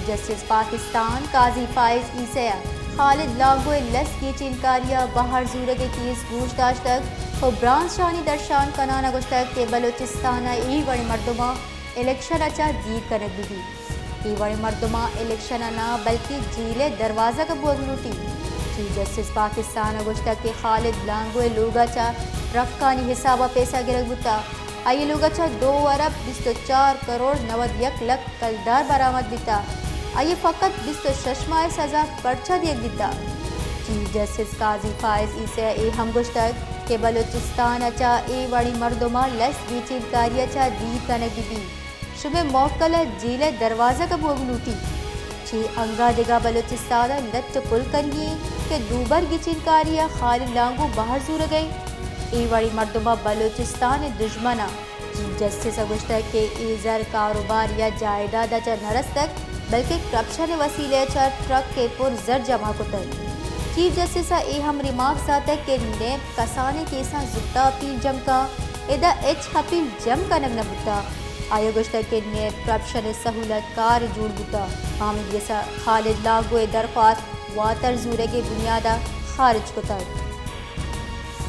chief justice Pakistan قاضی فائز عیسیٰ خالد لانگو لس کی چنکاریہ باہر زورگ کیس گوش داشتک و برانس شانی درشان کنانا گشتک کہ بلوچستان ای وڑی مردمہ الیکشن اچا دید کنک بھی ای وڑی مردمہ الیکشن نہ بلکہ جیلے دروازہ کا بوگ لوٹی چیف جسٹس پاکستان گشتک کہ خالد لانگو لوگا چا رکانی حسابہ پیسہ گرگ بتا آئی لوگا چا 2 ارب 24 کروڑ 91 لکھ کلدار برآمد بیتا آئی فقط 26 ماہ سزا پرچہ دیگ بیتا چیف جسٹس قاضی فائز عیسیٰ ای ہم گشتک کہ بلوچستان اچا ای وڑی مردمہ لس بیچی کاری اچا دید کنک بھی شبہ موکل جیلے دروازہ کا بوگ لوٹی چی انگا دگا بلوچستان لٹ پل کریے کہ دوبر گچین کاری خالد لانگو باہر زور گئی ای وڑی مردمہ بلوچستان دشمنا چیف جسٹس گشتک کہ ای زر کاروبار یا جائیداد اچا نرستک بلکہ کرپشن وسیلے اچا ٹرک کے پر زر جمع کتر چیف جسٹس ای ہم ریمارک ساتھ کہ نیب کسانے کیسا زبتا اپیل جم کا ادا ایچ اپیل جم کا نگ نبتا آیا گشتک کہ نیب کرپشن سہولت کار جوڑ بتا حامد گسا خالد لانگو درخواست واتر زورے کے بنیادہ خارج کتر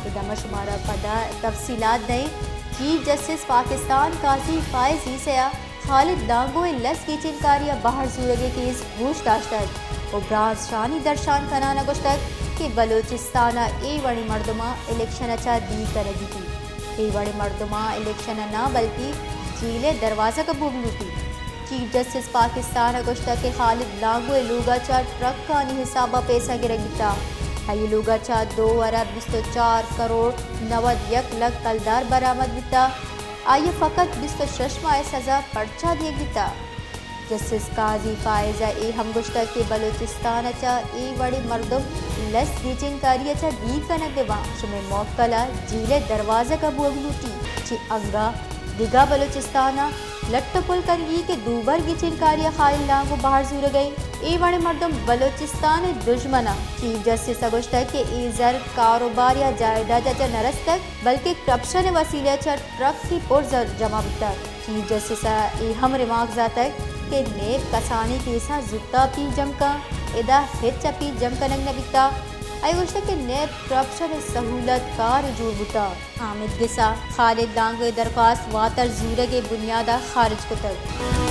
ادا مشمارہ پدا تفصیلات دیں چیف جسٹس پاکستان قاضی فائز عیسیٰ خالد لانگو لس کی چنکاریہ باہر زورگے کیس گوش داشتک و برانس شانی درشان کنانا گشتک کہ بلوچستان ای وڑی مردمہ الیکشن اچا دی کرگی تھی ای وڑی مردمہ الیکشن نہ بلکہ جیلے دروازہ کا بوگ لوٹی چیف جسٹس پاکستان گشتک کہ خالد لانگو لوگا چا ٹرک کانی حسابہ پیسہ گرگیتا آئی لوگا چا 2 ارب 24 کروڑ 91 لکھ کلدار برآمد بیتا آئی فقط 26 ماہ سزا پرچہ دیگ بیتا جسٹس قاضی فائزہ ای ہم گشتک کہ بلوچستان اچا ای وڑی مردم لس دیچن کاری اچا دید کنک دیوا شمی موکلہ جیلے دروازہ کا بوگ لوٹی چی انگا دگا بلوچستانا لٹ پل کنگی کہ دوبر کی چنکاریہ خالد لانگو باہر زور گئی ای وڑی مردم بلوچستان دشمنا چیف جسٹس گشتک کہ ای زر کاروبار یا جائیداد اچا نرستک بلکہ کرپشن وسیلے اچا ٹرک کی پر زر جمع بیتا چیف جسٹس ای ہم ریمارک ذاتک کہ نیب کسانی کیسا زبتا اپیل جم کا ادا ہچ اپیل جم کا نگ نبیتا آئی گوشتا کہ نیب کرپشن سہولت کار جوڑ بتا حامد گسا خالد لانگو درخواست واتر زورگ بنیادہ خارج کتر